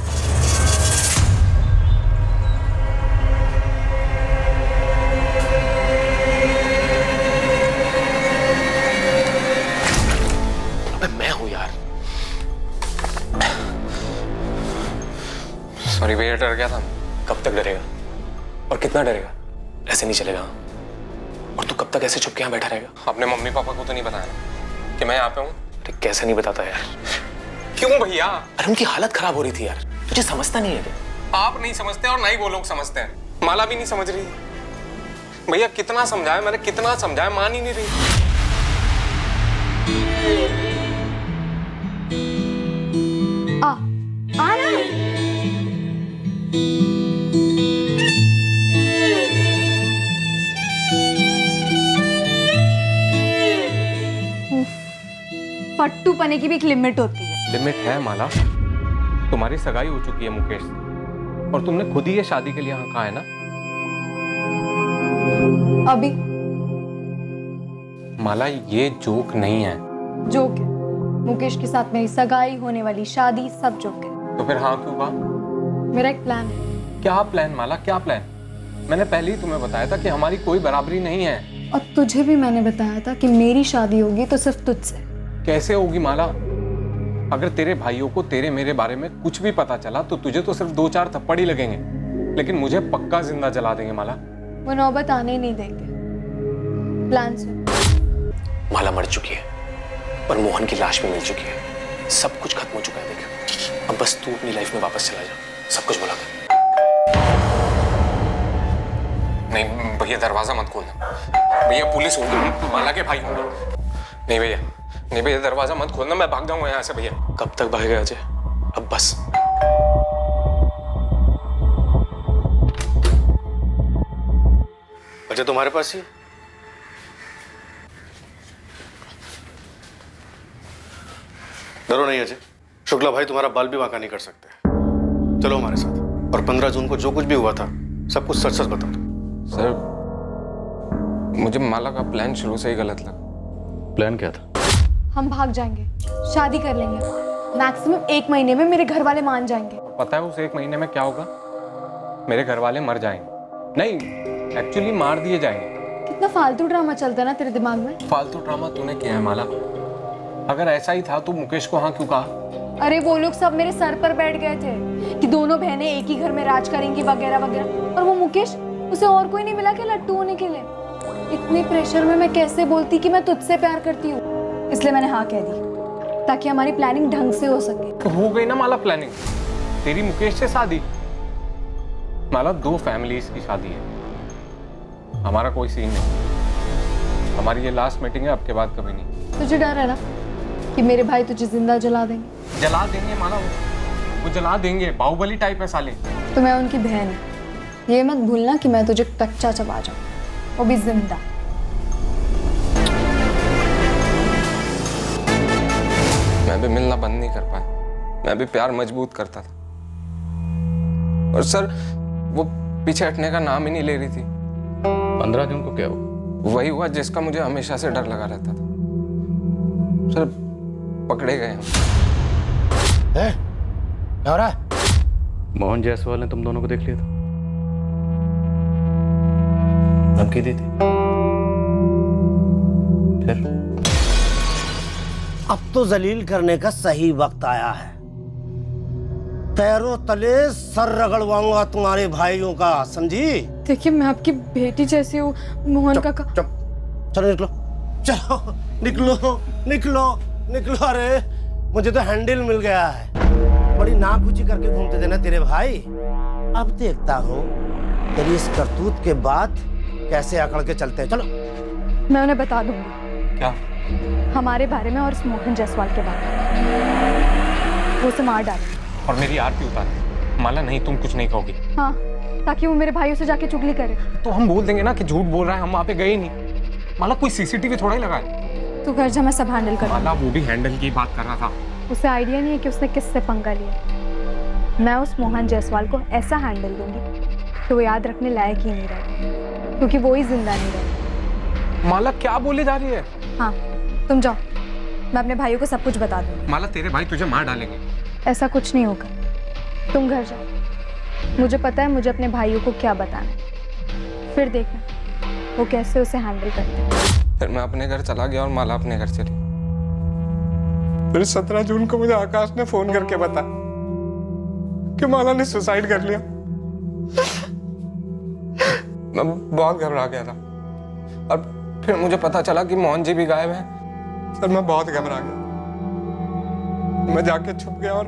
मैं हूं यार। सॉरी भैया, डर गया था। कब तक डरेगा और कितना डरेगा? ऐसे नहीं चलेगा। और तू कब तक ऐसे चुप के यहाँ बैठा रहेगा? अपने मम्मी पापा को तो नहीं बताया कि मैं यहाँ पे हूँ? अरे कैसे नहीं बताता यार? क्यों भैया? अरे उनकी हालत खराब हो रही थी यार, तुझे समझता नहीं है क्या? आप नहीं समझते और ना ही वो लोग समझते हैं। माला भी नहीं समझ रही। भैया कितना समझाया मैंने, कितना समझाया, मान ही नहीं रही। आना। फट्टू पने की भी एक लिमिट होती है। लिमिट है माला। तुम्हारी सगाई हो चुकी है मुकेश से और तुमने खुद ही ये शादी के लिए हाँ कहा है ना। अभी माला ये जोक नहीं है। जोक है। मुकेश के साथ मेरी सगाई, होने वाली शादी, सब जोक है। तो फिर हाँ क्यों कहा? मेरा एक प्लान है। क्या प्लान माला, क्या प्लान? मैंने पहले ही तुम्हें बताया था कि हमारी कोई बराबरी नहीं है। और तुझे भी मैंने बताया था कि मेरी शादी होगी तो सिर्फ तुझसे। कैसे होगी माला? अगर तेरे भाइयों को तेरे मेरे बारे में कुछ भी पता चला तो तुझे तो सिर्फ 2-4 थप्पड़ ही लगेंगे, लेकिन मुझे पक्का जिंदा जला देंगे माला। वो नौबत आने ही नहीं देंगे। प्लान सुन। माला मर चुकी है और मोहन की लाश भी मिल चुकी है। सब कुछ खत्म हो चुका है। देख, अब बस तू अपनी लाइफ में वापस चला जा। सब कुछ भुला कर। नहीं भैया, दरवाजा मत खोलना भैया, पुलिस होगी, माला के भाई होंगे। नहीं भैया, नहीं भैया, दरवाजा मत खोलना, मैं भाग जाऊंगा यहाँ से भैया। कब तक भागेगा अजय? अब बस। अजय तुम्हारे पास ही? डरो नहीं अजय, शुक्ला भाई तुम्हारा बाल भी बांका नहीं कर सकते। चलो हमारे साथ, और 15 जून को जो कुछ भी हुआ था सब कुछ सच सच बता दो। सर, मुझे माला का प्लान शुरू से ही गलत लगा। प्लान क्या था? हम भाग जाएंगे, शादी कर लेंगे। मैक्सिमम 1 महीने में मेरे घर वाले मान जाएंगे। पता है उस 1 महीने में क्या होगा? मेरे घर वाले मर जाएंगे। नहीं, एक्चुअली मार दिए जाएंगे। कितना फालतू ड्रामा चलता है ना तेरे दिमाग में। फालतू ड्रामा तूने किया है माला। अगर ऐसा ही था तो मुकेश को हाँ क्यों कहा? अरे वो लोग सब मेरे सर पर बैठ गए थे कि दोनों बहनें एक ही घर में राज करेंगी वगैरह वगैरह, और वो मुकेश, उसे और कोई नहीं मिला कि लट्टू होने के लिए। इतने प्रेशर में मैं कैसे बोलती कि मैं तुझसे प्यार करती हूँ। इसलिए मैंने हाँ कह दी ताकि हमारी प्लानिंग ढंग से हो सके। तो हो गई ना माला प्लानिंग, तेरी मुकेश से शादी। माला 2 फैमिलीज की शादी है, हमारा कोई सीन नहीं। हमारी ये लास्ट मीटिंग है, अब के बाद कभी नहीं। तुझे डर है ना कि मेरे भाई तुझे जिंदा जला देंगे? जला देंगे माला, वो जला देंगे। बाहुबली टाइप है साले। तो मैं उनकी बहन हूँ, ये मत भूलना कि मैं तुझे कच्चा चबा जाऊँ, वो भी जिंदा। मैं भी मिलना बंद नहीं कर पाया, मैं भी प्यार मजबूत करता था। और सर, वो पीछे हटने का नाम ही नहीं ले रही थी। 15 जून को क्या हुआ? वही हुआ जिसका मुझे हमेशा से डर लगा रहता था। सर, पकड़े गए हम। क्या हो रहा है? मोहन जायसवाल ने तुम दोनों को देख लिया था, धमकी दी थी। फिर अब तो जलील करने का सही वक्त आया है। पैरों तले सर रगड़वाऊंगा तुम्हारे भाइयों का, समझी? देखिए, मैं आपकी बेटी जैसी हूँ। मोहन का चलो निकलो, चलो निकलो निकलो निकलो। अरे मुझे तो हैंडल मिल गया है। बड़ी नाकुची करके घूमते थे ना तेरे भाई। अब देखता हूँ तेरी इस करतूत के बाद कैसे अकड़ के चलते हैं। चलो मैं उन्हें बता दूंगी। क्या? हमारे बारे में और इस मोहन जायसवाल के बारे में। वो उसे मार डालेंगे और मेरी आरती उतार। माला नहीं, तुम कुछ नहीं कहोगी। हाँ, ताकि वो मेरे भाइयों से जाके चुगली करे। तो हम बोल देंगे ना कि झूठ बोल रहा है, हम वहाँ पे गए ही नहीं। माला कोई सीसीटीवी थोड़ा ही लगा है। तू घर जा, मैं सब हैंडल कर। माला वो भी हैंडल की बात कर रहा था। उसे आइडिया नहीं है कि उसने किससे पंगा लिया। मैं उस मोहन जायसवाल को ऐसा हैंडल दूंगी कि वो याद रखने लायक ही नहीं रहेगा, क्योंकि वो ही जिंदा नहीं रहेगा। माला क्या बोले जा रही है? हाँ, तुम जाओ, मैं अपने भाइयों को सब कुछ बता दूंगी। माला तेरे भाई तुझे मार डालेंगे। ऐसा कुछ नहीं होगा, तुम घर जाओ, मुझे पता है मुझे अपने भाइयों को क्या बताना है, फिर देखना वो कैसे उसे हैंडल करते हैं। फिर मैं अपने घर चला गया और माला अपने घर चली। फिर 17 जून को मुझे आकाश ने फोन करके बताया कि माला ने सुसाइड कर लिया। मैं बहुत घबरा गया था और फिर मुझे पता चला कि मोहन जी भी गायब हैं। सर मैं बहुत घबरा गया, मैं जाके छुप गया और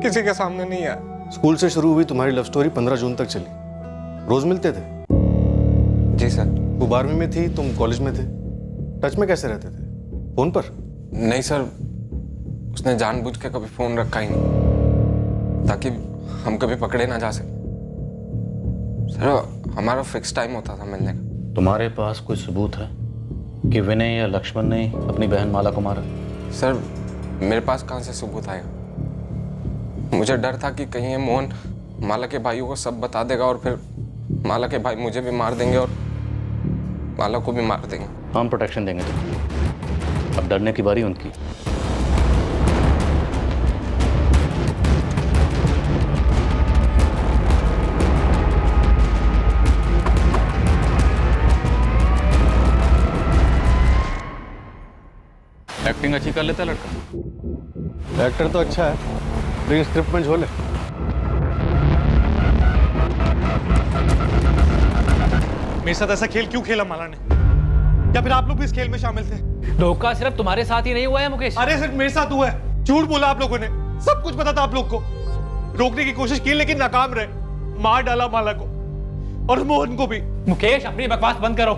किसी के सामने नहीं आया। स्कूल से शुरू हुई तुम्हारी लव स्टोरी 15 जून तक चली, रोज मिलते थे? जी सर। वो 12वीं में थी, तुम कॉलेज में थे, टच में कैसे रहते थे? फोन पर? नहीं सर, उसने जानबूझ के कभी फोन रखा ही नहीं ताकि हम कभी पकड़े ना जा सके। सर हमारा फिक्स टाइम होता था मिलने का। तुम्हारे पास कोई सबूत है कि विनय या लक्ष्मण ने अपनी बहन माला को मारा? सर मेरे पास कहाँ से सबूत आएगा? मुझे डर था कि कहीं ये मोहन माला के भाइयों को सब बता देगा और फिर माला के भाई मुझे भी मार देंगे और माला को भी मार देंगे। हम प्रोटेक्शन देंगे तुम्हें, अब डरने की बारी उनकी। एक्टिंग अच्छी कर लेता लड़का। एक्टर तो अच्छा है, लेकिन स्क्रिप्ट में झोल है। मेरे साथ ऐसा खेल क्यों खेला माला ने? या फिर आप लोग भी इस खेल में शामिल थे? धोखा सिर्फ तुम्हारे साथ ही नहीं हुआ है मुकेश। अरे सिर्फ मेरे साथ हुआ है। झूठ बोला आप लोगों ने, सब कुछ पता था आप लोग को। रोकने की कोशिश की लेकिन नाकाम रहे। मार डाला माला को और मोहन को भी। मुकेश अपनी बकवास बंद करो।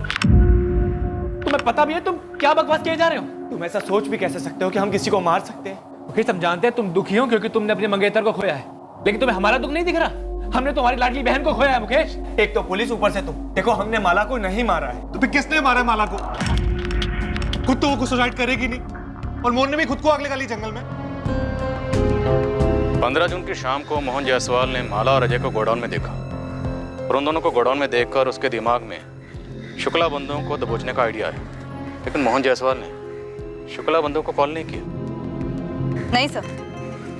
तुम्हें पता भी है तुम क्या बकवास किए जा रहे हो? तुम ऐसा सोच भी कैसे सकते हो कि हम किसी को मार सकते हैं? मुकेश हम जानते हैं तुम दुखी हो क्योंकि तुमने अपने मंगेतर को खोया है, लेकिन तुम्हें हमारा दुख नहीं दिख रहा? हमने तुम्हारी लाडली बहन को खोया है मुकेश। एक तो पुलिस, ऊपर से तुम। देखो हमने माला को नहीं मारा है। तो फिर किसने मारा है माला को? खुद तो वो सुसाइड करेगी नहीं और मोहन ने भी खुद को आग लगा ली जंगल में। 15 जून की शाम को मोहन जायसवाल ने माला और अजय को गोडाउन में देखा और उन दोनों को गोडाउन में देखकर उसके दिमाग में शुक्ला बंधुओं को दबोचने का आइडिया आया, लेकिन मोहन जायसवाल ने शुक्ला बंधुओं को कॉल नहीं किया। नहीं सर,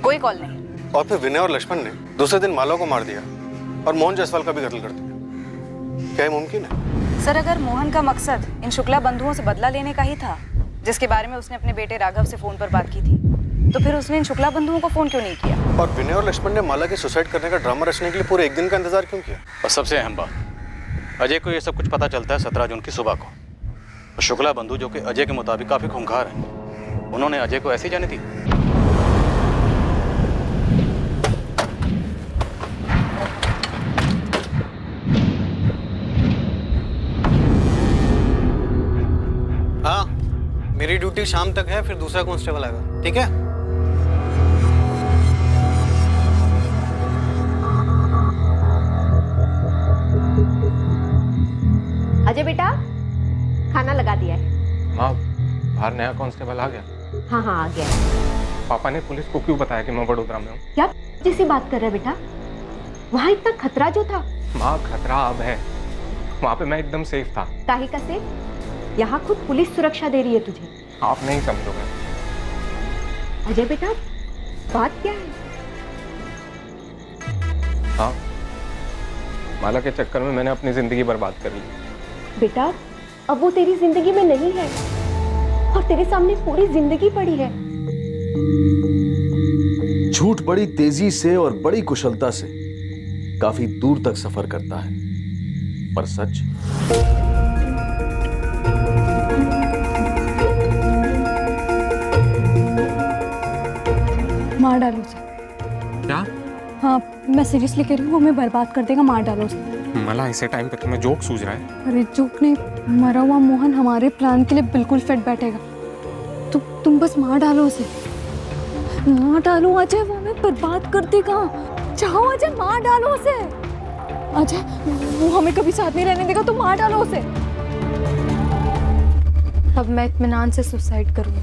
कोई कॉल नहीं। और फिर विनय और लक्ष्मण ने दूसरे दिन माला को मार दिया और मोहन जायसवाल का भी कत्ल कर दिया। क्या ये मुमकिन है? सर अगर मोहन का मकसद इन शुक्ला बंधुओं से बदला लेने का ही था, जिसके बारे में उसने अपने बेटे राघव से फोन पर बात की थी, तो फिर उसने इन शुक्ला बंधुओं को फोन क्यों नहीं किया? और विनय और लक्ष्मण ने माला के सुसाइड करने का ड्रामा रचने के लिए पूरे एक दिन का इंतजार क्यों किया? और सबसे अहम बात, अजय को ये सब कुछ पता चलता है 17 जून की सुबह को। और शुक्ला बंधु जो कि अजय के मुताबिक काफी खूंखार हैं, उन्होंने अजय को ऐसे ही जाने दी। हाँ, मेरी ड्यूटी शाम तक है, फिर दूसरा कांस्टेबल आएगा, ठीक है? अजय बेटा, खाना लगा दिया है। माँ, बाहर नया कांस्टेबल आ गया? हाँ हाँ आ गया। पापा ने पुलिस को क्यों बताया कि मैं वडोदरा में हूँ? क्या जैसी बात कर रहे बेटा? वहाँ इतना खतरा जो था। माँ खतरा अब है, वहाँ पे मैं एकदम सेफ था। काहे का सेफ? यहाँ खुद पुलिस सुरक्षा दे रही है तुझे। आप नहीं समझोगे। अजय बेटा, बात क्या है? हाँ, माला के चक्कर में मैंने अपनी जिंदगी बर्बाद कर ली। बेटा, अब वो तेरी जिंदगी में नहीं है और तेरे सामने पूरी जिंदगी पड़ी है। झूठ बड़ी तेजी से और बड़ी कुशलता से काफी दूर तक सफर करता है, पर सच मार डालो उसे। क्या? हाँ, मैं सीरियसली कह रही हूँ, वो हमें बर्बाद कर देगा, मार डालो उसे। मला ऐसे टाइम पे तुम्हें जोक सूझ रहा है? अरे जोक नहीं, मरा हुआ मोहन हमारे प्लान के लिए बिल्कुल फिट बैठेगा। तुम बस मार डालो उसे, मार डालो अजय, वो हमें बर्बाद कर देगा। जाओ अजय, मार डालो उसे। अजय, वो हमें कभी साथ नहीं रहने देगा, तो मार डालो उसे। अब मैं इत्मीनान से सुसाइड करूंगी।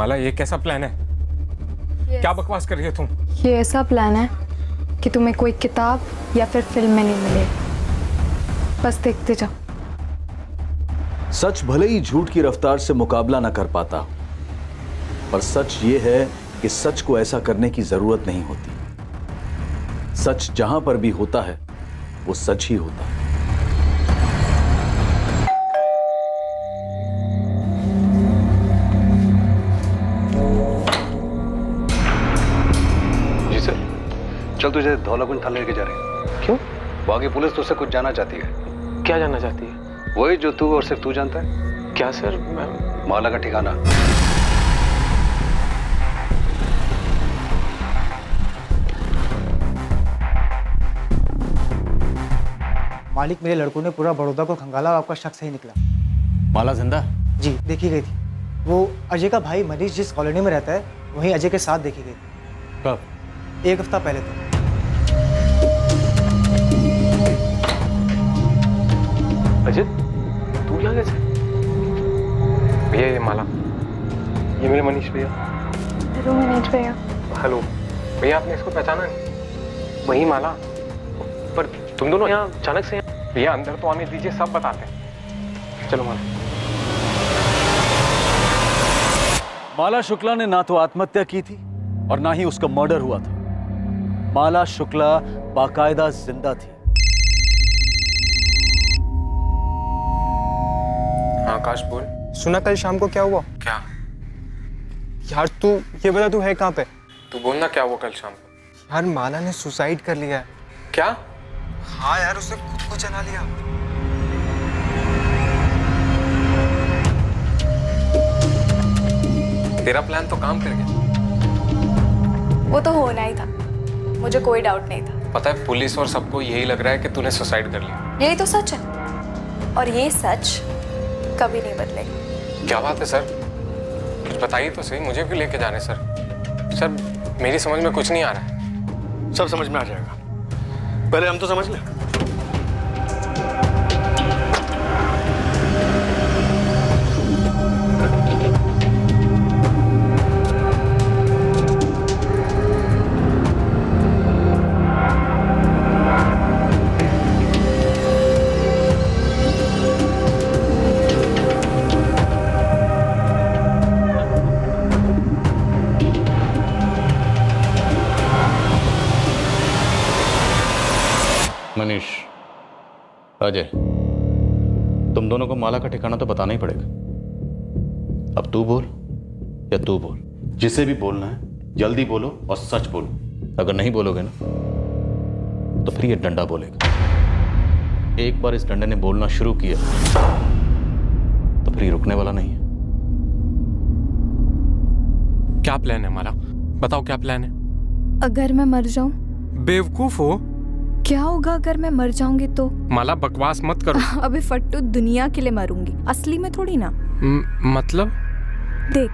माला ये कैसा प्लान है? क्या बकवास कर रही है तुम? ये ऐसा प्लान है कि तुम्हें कोई किताब या फिर फिल्म में नहीं मिले, बस देखते जाओ। सच भले ही झूठ की रफ्तार से मुकाबला न कर पाता, पर सच ये है कि सच को ऐसा करने की जरूरत नहीं होती। सच जहां पर भी होता है वो सच ही होता है। जी सर, चल तुझे धौलाकुंज थाने लेके जा रहे हैं। क्यों? वहां की पुलिस तुझसे कुछ जानना चाहती है। क्या जानना चाहती है? वही जो तू और सिर्फ तू जानता है। क्या सर? माला का ठिकाना। मालिक, मेरे लड़कों ने पूरा बड़ौदा को खंगाला और आपका शक सही निकला। माला जिंदा? जी, देखी गई थी। वो अजय का भाई मनीष जिस कॉलोनी में रहता है वहीं अजय के साथ देखी गई थी। कब? 1 हफ्ता पहले तो। अजय, तू यहाँ कैसे? भैया ये माला, ये मेरे मनीष भैया। हेलो मनीष भैया। हेलो भैया, आपने इसको पहचाना नहीं? वही माला। पर तुम दोनों यहाँ अचानक से? भैया अंदर तो आने दीजिए, सब बताते हैं। चलो माला। माला शुक्ला ने ना तो आत्महत्या की थी और ना ही उसका मर्डर हुआ था। माला शुक्ला बाकायदा जिंदा थी। हाँ आकाश बोल। सुना कल शाम को क्या हुआ? क्या? यार तू ये बता, तू है कहाँ पे? तू बोलना क्या हुआ कल शाम को? यार माला ने सुसाइड कर लिया है। क्या? हाँ यार, उसने खुद को जला लिया। तेरा प्लान तो काम कर गया। वो तो होना ही था, मुझे कोई डाउट नहीं था। पता है पुलिस और सबको यही लग रहा है कि तूने सुसाइड कर लिया। यही तो सच है, और ये सच कभी नहीं बदलेगा। क्या बात है सर? कुछ बताइए तो सही, मुझे भी लेके जाने सर। सर मेरी समझ में कुछ नहीं आ रहा है। सब समझ में आ जाएगा, पहले हम तो समझ लें। मनीष, अजय, तुम दोनों को माला का ठिकाना तो बताना ही पड़ेगा। अब तू बोल या तू बोल, जिसे भी बोलना है जल्दी बोलो और सच बोलो। अगर नहीं बोलोगे ना तो फिर ये डंडा बोलेगा। एक बार इस डंडे ने बोलना शुरू किया तो फिर ये रुकने वाला नहीं है। क्या प्लान है माला? बताओ क्या प्लान है? अगर मैं मर जाऊं? बेवकूफ हो। क्या होगा अगर मैं मर जाऊंगी तो? माला बकवास मत करो। अबे फट्टू, दुनिया के लिए मरूंगी, असली में थोड़ी ना। मतलब? देख,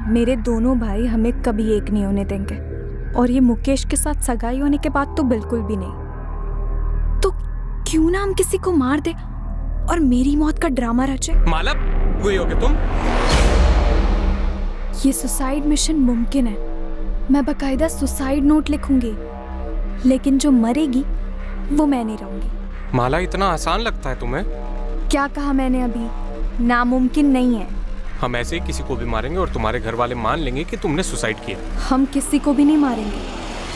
मेरे दोनों भाई हमें कभी एक नहीं होने देंगे, और ये मुकेश के साथ सगाई होने के बाद तो बिल्कुल भी नहीं। तो क्यों ना हम किसी को मार दे और मेरी मौत का ड्रामा रचे। माला, वही होगे तुम? ये सुसाइड मिशन मुमकिन है। मैं बकायदा सुसाइड नोट लिखूंगी, लेकिन जो मरेगी वो मैं नहीं रहूंगी। माला, इतना आसान लगता है तुम्हें? क्या कहा मैंने अभी? नामुमकिन नहीं है। हम ऐसे ही किसी को भी मारेंगे और तुम्हारे घर वाले मान लेंगे कि तुमने सुसाइड किया। हम किसी को भी नहीं मारेंगे,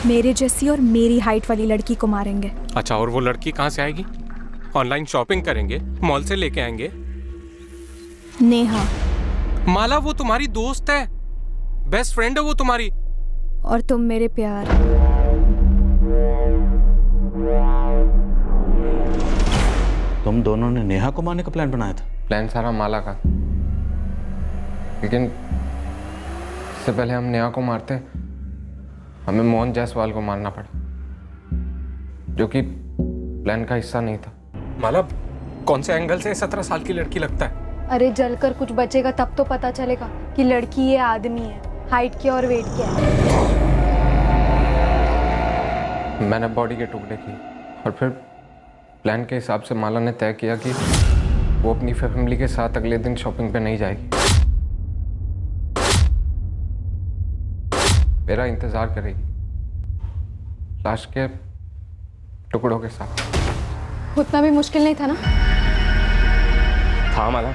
मेरे जैसी और मेरी हाइट वाली लड़की को मारेंगे। अच्छा, और वो लड़की कहाँ से आएगी? ऑनलाइन शॉपिंग करेंगे, मॉल से लेके आएंगे। नेहा। माला, वो तुम्हारी दोस्त है, बेस्ट फ्रेंड है वो तुम्हारी। और तुम मेरे प्यार। तुम दोनों ने नेहा को मारने का प्लान बनाया था? प्लान सारा माला का, लेकिन इससे पहले हम नेहा को मारते हमें मोहन जायसवाल को मारना पड़ा, जो कि प्लान का हिस्सा नहीं था। माला, कौन से एंगल से 17 साल की लड़की लगता है? अरे जलकर कुछ बचेगा तब तो पता चलेगा कि लड़की ये आदमी है, हाइट क्या और वेट क्या है। मैंने बॉडी के टुकड़े किए और फिर प्लान के हिसाब से माला ने तय किया कि वो अपनी फैमिली के साथ अगले दिन शॉपिंग पे नहीं जाएगी। मेरा इंतजार करेगी लाश के टुकड़ों के साथ। उतना भी मुश्किल नहीं था ना? था माला,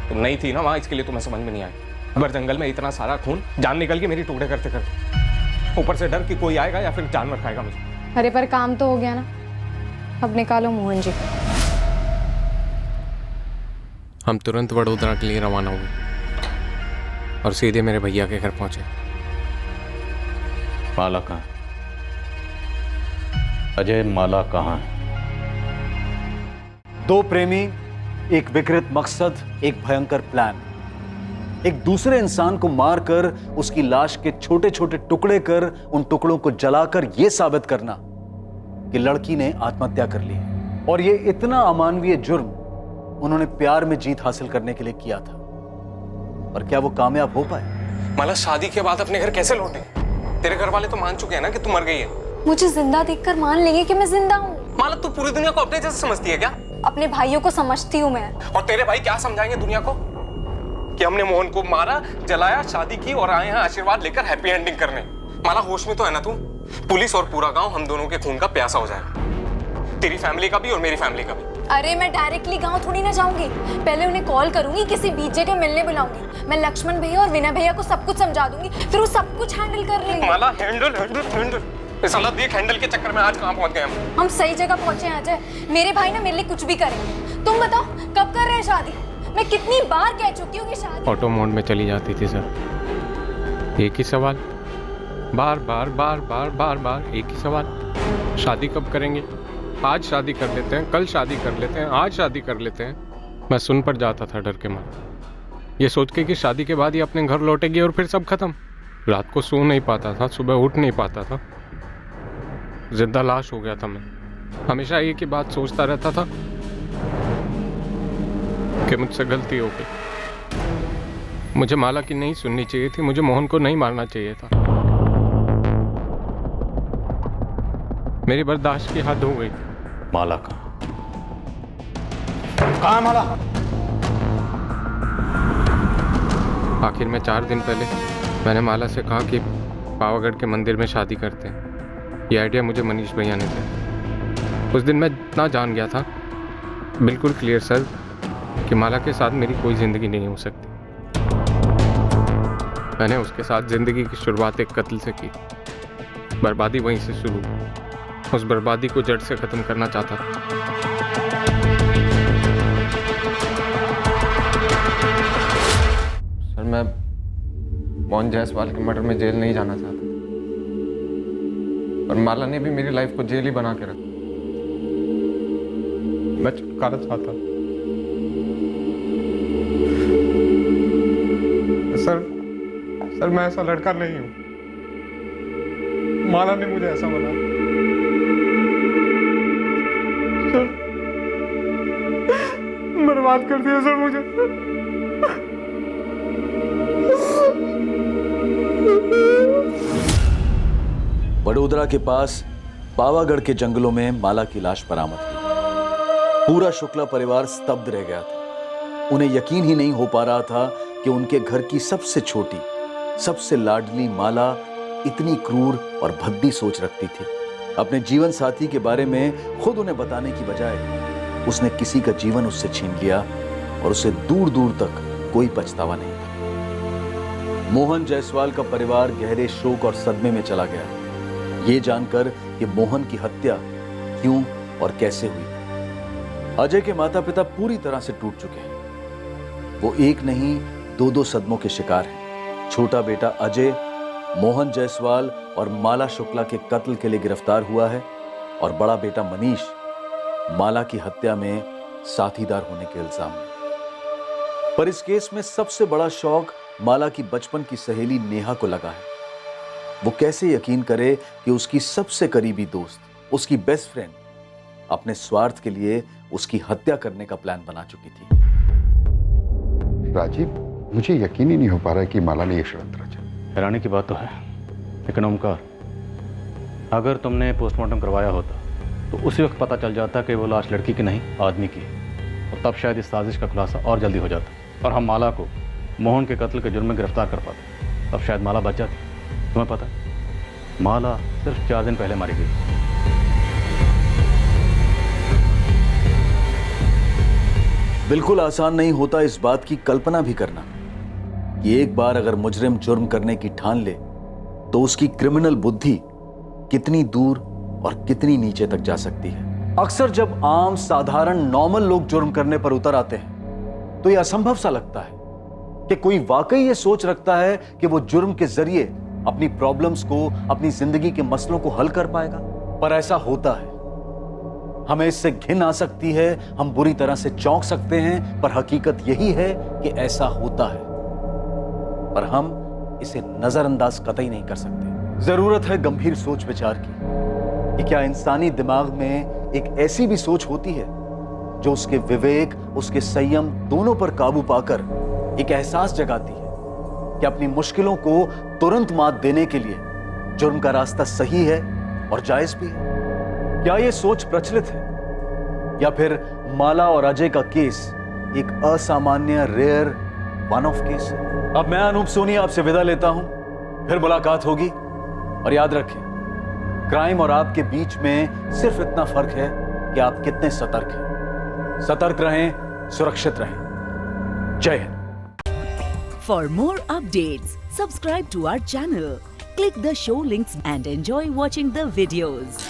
तुम नहीं थी ना वहां, इसके लिए तुम्हें समझ में नहीं आई। अगर जंगल में इतना सारा खून, जान निकल गई मेरी टुकड़े करते करते, ऊपर से डर कि कोई आएगा या फिर जानवर खाएगा मुझे। अरे पर काम तो हो गया ना, अब निकालो मोहन जी। हम तुरंत वडोदरा के लिए रवाना हुए और सीधे मेरे भैया के घर पहुंचे। माला कहाँ? अजय, माला कहाँ है? दो प्रेमी, एक विकृत मकसद, एक भयंकर प्लान। एक दूसरे इंसान को मारकर उसकी लाश के छोटे छोटे टुकड़े कर उन टुकड़ों को जलाकर यह साबित करना कि लड़की ने आत्महत्या कर ली है। और यह इतना अमानवीय जुर्म उन्होंने प्यार में जीत हासिल करने के लिए किया था। और क्या वो कामयाब हो पाए? माला, शादी के बाद अपने घर कैसे लौटे? तेरे घर वाले तो मान चुके हैं ना कि तू मर गई है। मुझे जिंदा देखकर मान लेंगे कि मैं जिंदा हूँ। माला, तू पूरी दुनिया को अपने जैसे समझती है क्या? अपने भाइयों को समझती हूँ मैं। और तेरे भाई क्या समझाएंगे दुनिया को कि हमने मोहन को मारा, जलाया, शादी की और आए हैं आशीर्वाद लेकर हैप्पी एंडिंग करने। माला, होश में तो है ना तू? पुलिस और पूरा गांव हम दोनों के खून का प्यासा हो जाएगा, तेरी फैमिली का भी और मेरी फैमिली का भी। अरे मैं डायरेक्टली गांव थोड़ी ना जाऊंगी, पहले उन्हें कॉल करूंगी, किसी बीच जगह मिलने बुलाऊंगी। मैं लक्ष्मण भैया और विनय भैया को सब कुछ समझा दूंगी, फिर वो सब कुछ हैंडल कर लेंगे। माला, हैंडल हैंडल हैंडल, इस साला देख हैंडल के चक्कर में आज कहां पहुंच गए हम। सही जगह पहुंचे हैं अजय। मेरे भाई ना मेरे लिए कुछ भी करेंगे। तुम बताओ कब कर रहे हैं शादी? मैं कितनी बार कह चुकी हूँ कि शादी। ऑटो मोड में चली जाती थी सर, एक ही सवाल, बार बार बार बार बार बार एक ही सवाल, शादी कब करेंगे? आज शादी कर लेते हैं, कल शादी कर लेते हैं, आज शादी कर लेते हैं। मैं सुन पर जाता था डर के मारे, ये सोच के कि शादी के बाद ही अपने घर लौटेगी और फिर सब खत्म। रात को सो नहीं पाता था, सुबह उठ नहीं पाता था, जिंदा लाश हो गया था मैं। हमेशा एक ही बात सोचता रहता था कि मुझसे गलती हो गई। मुझे माला की नहीं सुननी चाहिए थी, मुझे मोहन को नहीं मारना चाहिए था। मेरी बर्दाश्त की हद हो गई। माला कहाँ? कहाँ है माला? आखिर में 4 दिन पहले मैंने माला से कहा कि पावागढ़ के मंदिर में शादी करते हैं। ये आइडिया मुझे मनीष भैया ने दिया। उस दिन मैं इतना जान गया था, बिल्कुल क्लियर सर, कि माला के साथ मेरी कोई ज़िंदगी नहीं हो सकती। मैंने उसके साथ ज़िंदगी की शुरुआत एक कत्ल से की, बर्बादी वहीं से शुरू। उस बर्बादी को जड़ से ख़त्म करना चाहता था। सर, मैं मोहन जायसवाल के मर्डर में जेल नहीं जाना चाहता, और माला ने भी मेरी लाइफ को जेल ही बना के रखा। मैं छुटकारा चाहता। सर, मैं ऐसा लड़का नहीं हूं। माला ने मुझे ऐसा बना। सर, बर्बाद कर दिया सर मुझे। वडोदरा के पास पावागढ़ के जंगलों में माला की लाश बरामद हुई। पूरा शुक्ला परिवार स्तब्ध रह गया था। उन्हें यकीन ही नहीं हो पा रहा था कि उनके घर की सबसे छोटी, सबसे लाडली माला इतनी क्रूर और भद्दी सोच रखती थी। अपने जीवन साथी के बारे में खुद उन्हें बताने की बजाय उसने किसी का जीवन उससे छीन लिया, और उसे दूर दूर तक कोई पछतावा नहीं था। मोहन जायसवाल का परिवार गहरे शोक और सदमे में चला गया, ये जानकर कि मोहन की हत्या क्यों और कैसे हुई। अजय के माता पिता पूरी तरह से टूट चुके हैं। वो एक नहीं, 2-2 सदमों के शिकार हैं। छोटा बेटा अजय मोहन जायसवाल और माला शुक्ला के कत्ल के लिए गिरफ्तार हुआ है, और बड़ा बेटा मनीष माला की हत्या में साथीदार होने के इल्जाम में। पर इस केस में सबसे बड़ा शौक माला की बचपन की सहेली नेहा को लगा है। वो कैसे यकीन करे कि उसकी सबसे करीबी दोस्त, उसकी बेस्ट फ्रेंड, अपने स्वार्थ के लिए उसकी हत्या करने का प्लान बना चुकी थी। राजीव, मुझे यकीन ही नहीं हो पा रहा है कि माला ने यह षड्यंत्र रचा। हैरानी की बात तो है, लेकिन ओमकार, अगर तुमने पोस्टमार्टम करवाया होता तो उसी वक्त पता चल जाता कि वो लाश लड़की की नहीं, आदमी की है, और तब शायद इस साजिश का खुलासा और जल्दी हो जाता, और हम माला को मोहन के कत्ल के जुर्म में गिरफ्तार कर पाते। तब शायद माला बच जाती। तुम्हें पता है, माला सिर्फ 4 दिन पहले मारी गई। बिल्कुल आसान नहीं होता इस बात की कल्पना भी करना कि एक बार अगर मुजरिम जुर्म करने की ठान ले तो उसकी क्रिमिनल बुद्धि कितनी दूर और कितनी नीचे तक जा सकती है। अक्सर जब आम साधारण नॉर्मल लोग जुर्म करने पर उतर आते हैं तो यह असंभव सा लगता है कि कोई वाकई ये सोच रखता है कि वो जुर्म के जरिए अपनी प्रॉब्लम्स को, अपनी जिंदगी के मसलों को हल कर पाएगा। पर ऐसा होता है। हमें इससे घिन आ सकती है, हम बुरी तरह से चौंक सकते हैं, पर हकीकत यही है कि ऐसा होता है। पर हम इसे नजरअंदाज कतई नहीं कर सकते। जरूरत है गंभीर सोच विचार की कि क्या इंसानी दिमाग में एक ऐसी भी सोच होती है जो उसके विवेक, उसके संयम दोनों पर काबू पाकर एक एहसास जगाती है कि अपनी मुश्किलों को तुरंत मात देने के लिए जुर्म का रास्ता सही है और जायज भी है। क्या यह सोच प्रचलित है या फिर माला और अजय का केस एक असामान्य, रेयर, वन ऑफ केस है? अब मैं अनूप सोनी आपसे विदा लेता हूं, फिर मुलाकात होगी। और याद रखें, क्राइम और आपके बीच में सिर्फ इतना फर्क है कि आप कितने सतर्क हैं। सतर्क रहें, सुरक्षित रहें। जय Hind. For more updates, subscribe to our channel, click the show links and enjoy watching the videos.